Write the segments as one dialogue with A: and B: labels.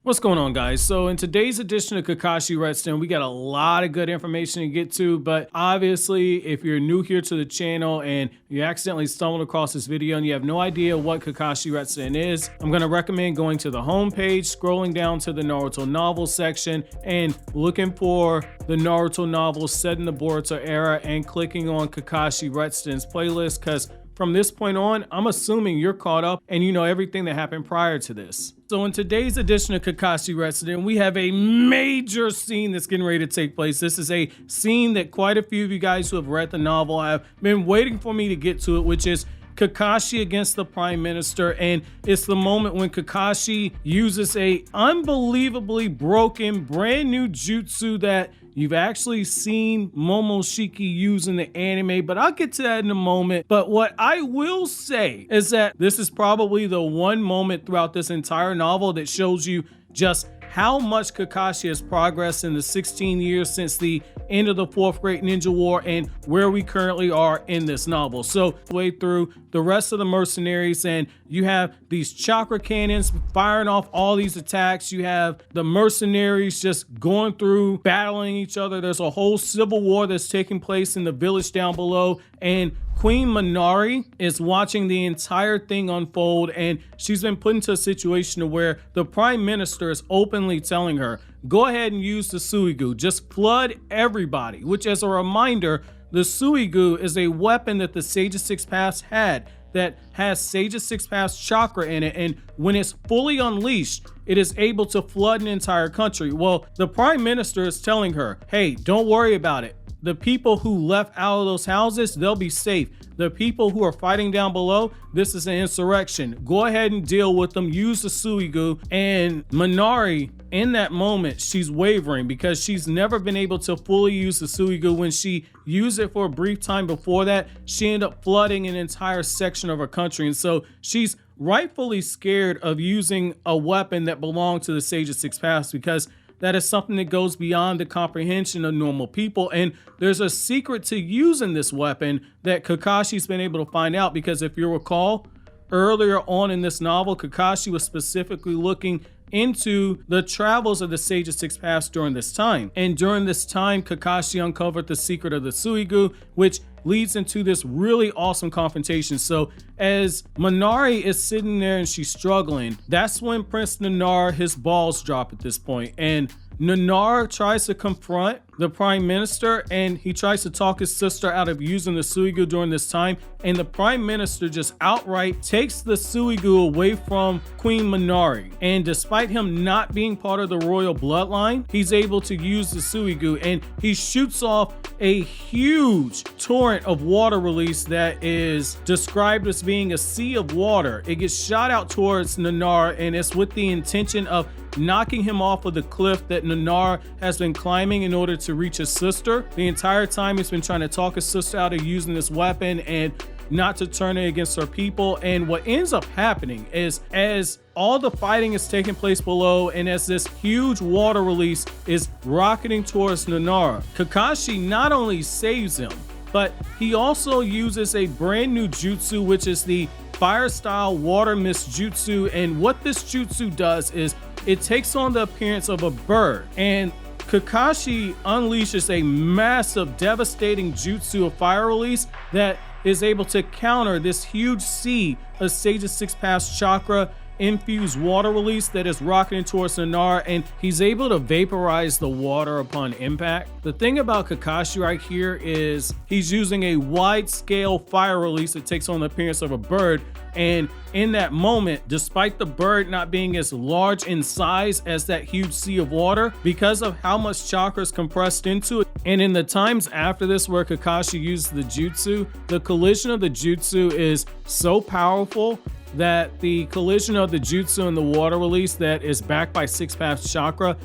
A: What's going on, guys? So in today's edition of Kakashi Redstone, we got a lot of good information to get to, but obviously if you're new here to the channel and you accidentally stumbled across this video and you have no idea what Kakashi Redstone is, I'm going to recommend going to the home page, scrolling down to the Naruto novel section and looking for the Naruto novel set in the Boruto era and clicking on Kakashi Redstone's playlist, because from this point on, I'm assuming you're caught up and you know everything that happened prior to this. So in today's edition of Kakashi Redstone, we have a major scene that's getting ready to take place. This is a scene that quite a few of you guys who have read the novel have been waiting for me to get to it, which is Kakashi against the Prime Minister. And it's the moment when Kakashi uses a unbelievably broken brand new jutsu that you've actually seen Momoshiki use in the anime, but I'll get to that in a moment. But what I will say is that this is probably the one moment throughout this entire novel that shows you just how much Kakashi has progressed in the 16 years since the end of the Fourth Great Ninja War and where we currently are in this novel. So way through the rest of the mercenaries, and you have these chakra cannons firing off all these attacks. You have the mercenaries just going through battling each other. There's a whole civil war that's taking place in the village down below, and Queen Minari is watching the entire thing unfold, and she's been put into a situation where the Prime Minister is openly telling her, go ahead and use the Suigu, just flood everybody, which, as a reminder, the Suigu is a weapon that the Sage of Six Paths had that has Sage of Six Paths chakra in it, and when it's fully unleashed, it is able to flood an entire country. Well, the Prime Minister is telling her, hey, don't worry about it. The people who left out of those houses, they'll be safe. The people who are fighting down below, this is an insurrection. Go ahead and deal with them. Use the Suigu. And Minari, in that moment, she's wavering because she's never been able to fully use the Suigu. When she used it for a brief time before that, she ended up flooding an entire section of her country. And so she's rightfully scared of using a weapon that belonged to the Sage of Six Paths, because that is something that goes beyond the comprehension of normal people. And there's a secret to using this weapon that Kakashi's been able to find out, because if you recall, earlier on in this novel, Kakashi was specifically looking into the travels of the Sage of Six Paths during this time. And during this time, Kakashi uncovered the secret of the Suigu, which leads into this really awesome confrontation. So as Minari is sitting there and she's struggling, that's when Prince Nanar, his balls drop at this point. And Nanar tries to confront the Prime Minister, and he tries to talk his sister out of using the Suigu during this time. And the Prime Minister just outright takes the Suigu away from Queen Minari. And despite him not being part of the royal bloodline, he's able to use the Suigu, and he shoots off a huge torrent of water release that is described as being a sea of water. It gets shot out towards Nanar, and it's with the intention of knocking him off of the cliff that Nanar has been climbing in order to reach his sister. The entire time he's been trying to talk his sister out of using this weapon and not to turn it against her people. And what ends up happening is, as all the fighting is taking place below and as this huge water release is rocketing towards Nanar, Kakashi not only saves him, but he also uses a brand new jutsu, which is the fire style water mist jutsu. And what this jutsu does is it takes on the appearance of a bird, and Kakashi unleashes a massive, devastating jutsu of fire release that is able to counter this huge sea of Sage of Six Paths chakra infused water release that is rocketing towards Nanar, and he's able to vaporize the water upon impact. The thing about Kakashi right here is he's using a wide scale fire release that takes on the appearance of a bird, and in that moment, despite the bird not being as large in size as that huge sea of water, because of how much chakra is compressed into it, and in the times after this where Kakashi used the jutsu, the collision of the jutsu is so powerful that the collision of the jutsu and the water release that is backed by Six Paths chakra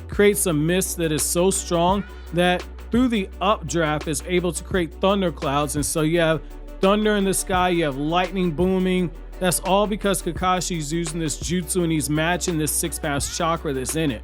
A: creates a mist that is so strong that through the updraft is able to create thunder clouds. And so you have thunder in the sky, you have lightning booming. That's all because Kakashi's using this jutsu and he's matching this Six Paths chakra that's in it.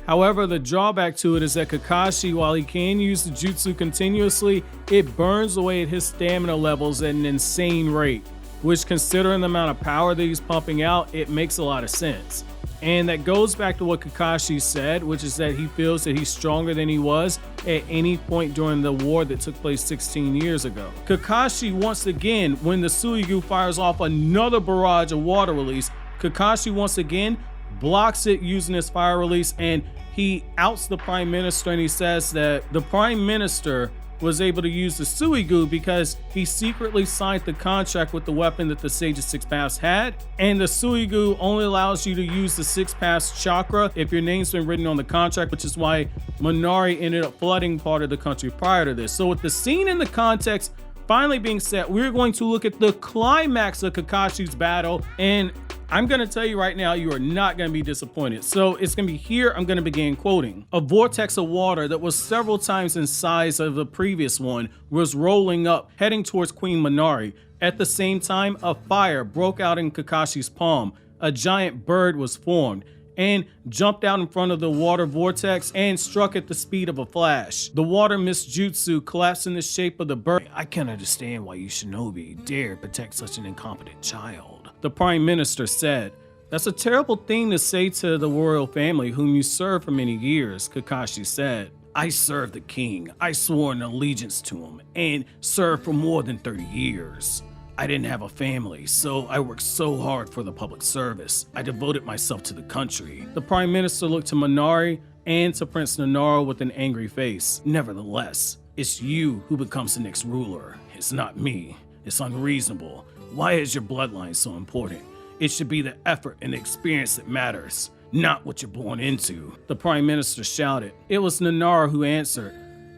A: However, the drawback to it is that Kakashi, while he can use the jutsu continuously, it burns away at his stamina levels at an insane rate, which, considering the amount of power that he's pumping out, it makes a lot of sense. And that goes back to what Kakashi said, which is that he feels that he's stronger than he was at any point during the war that took place 16 years ago. Kakashi, once again, when the Suigu fires off another barrage of water release, Kakashi once again blocks it using his fire release, and he outs the Prime Minister, and he says that the Prime Minister was able to use the Suigu because he secretly signed the contract with the weapon that the Sage of Six Paths had, and the Suigu only allows you to use the Six Paths chakra if your name's been written on the contract, which is why Minari ended up flooding part of the country prior to this. So with the scene in the context finally being set, we're going to look at the climax of Kakashi's battle, and I'm going to tell you right now, you are not going to be disappointed. So it's going to be here. I'm going to begin quoting. A vortex of water that was several times in size of the previous one was rolling up, heading towards Queen Minari. At the same time, a fire broke out in Kakashi's palm. A giant bird was formed and jumped out in front of the water vortex and struck at the speed of a flash. The water mist jutsu collapsed in the shape of the bird. I can't understand why you shinobi dare protect such an incompetent child, the Prime Minister said. That's a terrible thing to say to the royal family whom you served for many years, Kakashi said. I served the king. I swore an allegiance to him and served for more than 30 years. I didn't have a family, so I worked so hard for the public service. I devoted myself to the country. The Prime Minister looked to Minari and to Prince Nanaro with an angry face. Nevertheless, it's you who becomes the next ruler. It's not me. It's unreasonable. Why is your bloodline so important? It should be the effort and the experience that matters, not what you're born into, the Prime Minister shouted. It was Nanaro who answered.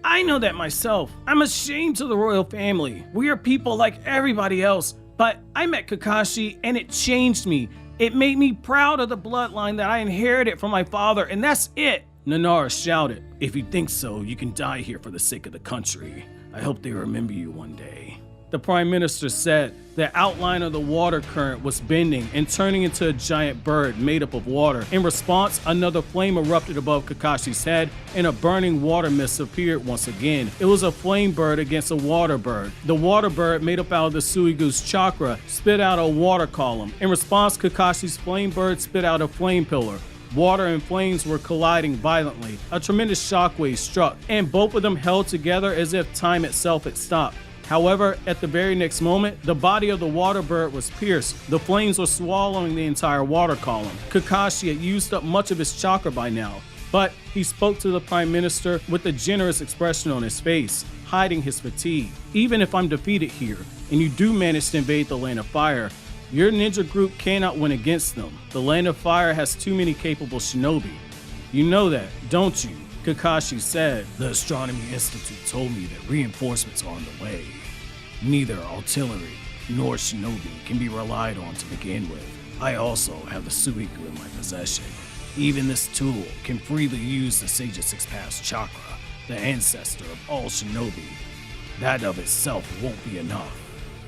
A: I know that myself. I'm ashamed of the royal family. We are people like everybody else, but I met Kakashi and it changed me. It made me proud of the bloodline that I inherited from my father, and that's it, Nanaro shouted. If you think so, you can die here for the sake of the country. I hope they remember you one day. The Prime Minister said the outline of the water current was bending and turning into a giant bird made up of water. In response, another flame erupted above Kakashi's head and a burning water mist appeared once again. It was a flame bird against a water bird. The water bird, made up out of the Suigu's chakra, spit out a water column. In response, Kakashi's flame bird spit out a flame pillar. Water and flames were colliding violently. A tremendous shockwave struck, and both of them held together as if time itself had stopped. However, at the very next moment, the body of the water bird was pierced. The flames were swallowing the entire water column. Kakashi had used up much of his chakra by now, but he spoke to the Prime Minister with a generous expression on his face, hiding his fatigue. Even if I'm defeated here, and you do manage to invade the Land of Fire, your ninja group cannot win against them. The Land of Fire has too many capable shinobi. You know that, don't you? Kakashi said. The Astronomy Institute told me that reinforcements are on the way. Neither artillery nor shinobi can be relied on to begin with. I also have the Suigu in my possession. Even this tool can freely use the Sage of Six Paths chakra, the ancestor of all shinobi. That of itself won't be enough.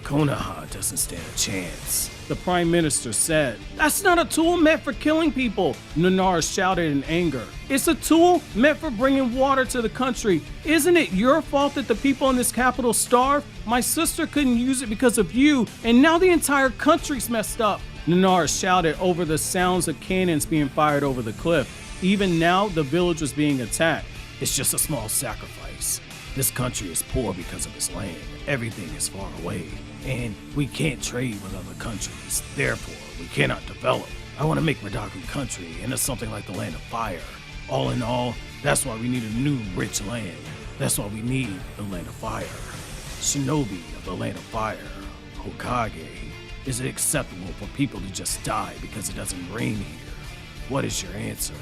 A: Konoha doesn't stand a chance, the Prime Minister said. That's not a tool meant for killing people, Nanaro shouted in anger. It's a tool meant for bringing water to the country. Isn't it your fault that the people in this capital starve? My sister couldn't use it because of you, and now the entire country's messed up, Nanaro shouted over the sounds of cannons being fired over the cliff. Even now, the village was being attacked. It's just a small sacrifice. This country is poor because of its land. Everything is far away, and we can't trade with other countries. Therefore, we cannot develop. I want to make Redaku country into something like the Land of Fire. All in all, that's why we need a new rich land. That's why we need the Land of Fire. Shinobi of the Land of Fire, Hokage. Is it acceptable for people to just die because it doesn't rain here? What is your answer?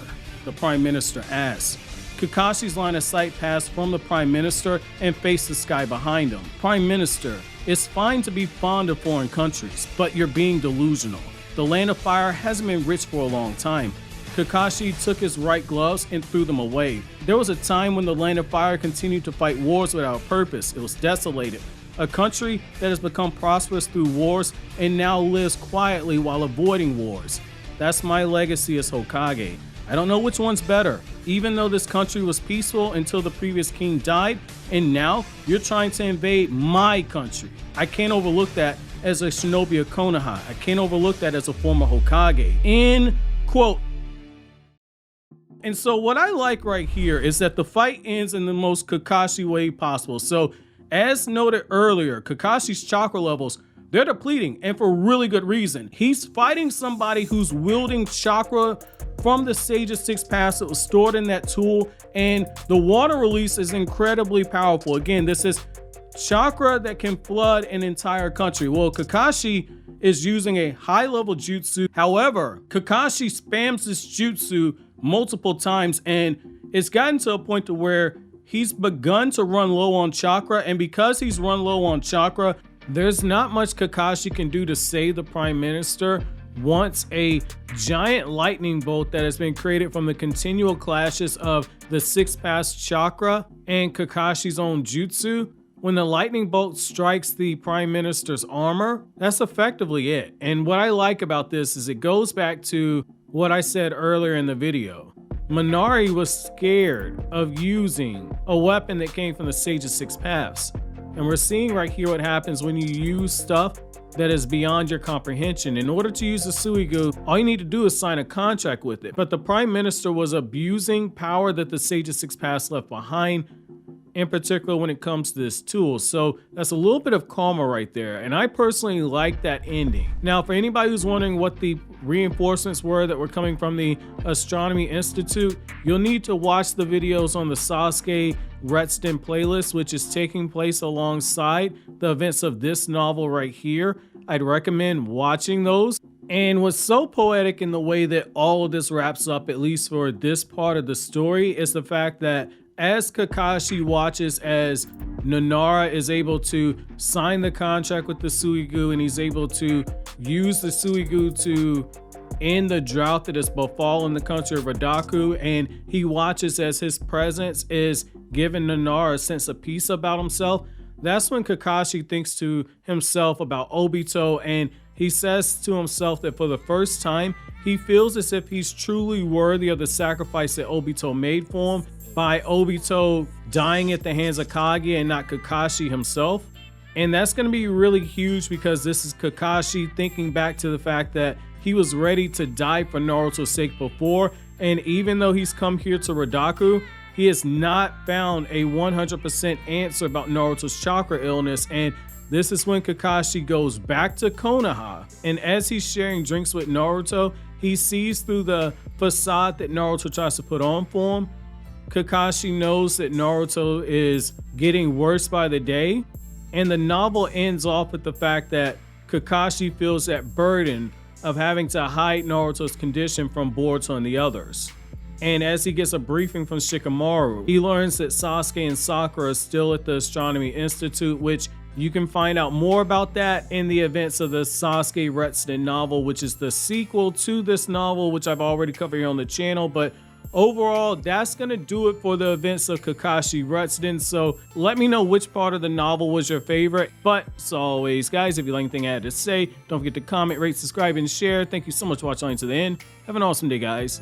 A: The Prime Minister asked. Kakashi's line of sight passed from the Prime Minister and faced the sky behind him. Prime Minister, it's fine to be fond of foreign countries, but you're being delusional. The Land of Fire hasn't been rich for a long time. Kakashi took his right gloves and threw them away. There was a time when the Land of Fire continued to fight wars without purpose. It was desolated. A country that has become prosperous through wars and now lives quietly while avoiding wars. That's my legacy as Hokage. I don't know which one's better, even though this country was peaceful until the previous king died, and now you're trying to invade my country. I can't overlook that as a shinobi of Konoha. I can't overlook that as a former Hokage. End quote. And so what I like right here is that the fight ends in the most Kakashi way possible. So as noted earlier, Kakashi's chakra levels, they're depleting, and for really good reason. He's fighting somebody who's wielding chakra from the Sage's 6 Paths that was stored in that tool, and the water release is incredibly powerful. Again, this is chakra that can flood an entire country. Well, Kakashi is using a high-level jutsu. However, Kakashi spams this jutsu multiple times, and it's gotten to a point to where he's begun to run low on chakra, and because he's run low on chakra, there's not much Kakashi can do to save the Prime Minister once a giant lightning bolt that has been created from the continual clashes of the 6 Paths chakra and Kakashi's own jutsu. When the lightning bolt strikes the Prime Minister's armor, that's effectively it. And what I like about this is it goes back to what I said earlier in the video. Minari was scared of using a weapon that came from the Sage's 6 Paths. And we're seeing right here what happens when you use stuff that is beyond your comprehension. In order to use the Suigu, all you need to do is sign a contract with it. But the Prime Minister was abusing power that the Sage's 6 Paths left behind, in particular when it comes to this tool. So that's a little bit of karma right there. And I personally like that ending. Now, for anybody who's wondering what the reinforcements were that were coming from the Astronomy Institute, you'll need to watch the videos on the Sasuke Retsuden playlist, which is taking place alongside the events of this novel right here. I'd recommend watching those. And what's so poetic in the way that all of this wraps up, at least for this part of the story, is the fact that as Kakashi watches as Nonara is able to sign the contract with the Suigu, and he's able to use the Suigu to end the drought that has befallen the country of Redaku, and he watches as his presence is giving Nonara a sense of peace about himself, that's when Kakashi thinks to himself about Obito, and he says to himself that for the first time, he feels as if he's truly worthy of the sacrifice that Obito made for him, by Obito dying at the hands of Kaguya and not Kakashi himself. And that's going to be really huge because this is Kakashi thinking back to the fact that he was ready to die for Naruto's sake before, and even though he's come here to Redaku, he has not found a 100% answer about Naruto's chakra illness. And this is when Kakashi goes back to Konoha, and as he's sharing drinks with Naruto, he sees through the facade that Naruto tries to put on for him. Kakashi knows that Naruto is getting worse by the day, and the novel ends off with the fact that Kakashi feels that burden of having to hide Naruto's condition from Boruto and the others. And as he gets a briefing from Shikamaru, he learns that Sasuke and Sakura are still at the Astronomy Institute, which you can find out more about that in the events of the Sasuke Retsuden novel, which is the sequel to this novel, which I've already covered here on the channel. But overall, that's going to do it for the events of Kakashi Retsuden. So let me know which part of the novel was your favorite. But as always, guys, if you like anything I had to say, don't forget to comment, rate, subscribe, and share. Thank you so much for watching to the end. Have an awesome day, guys.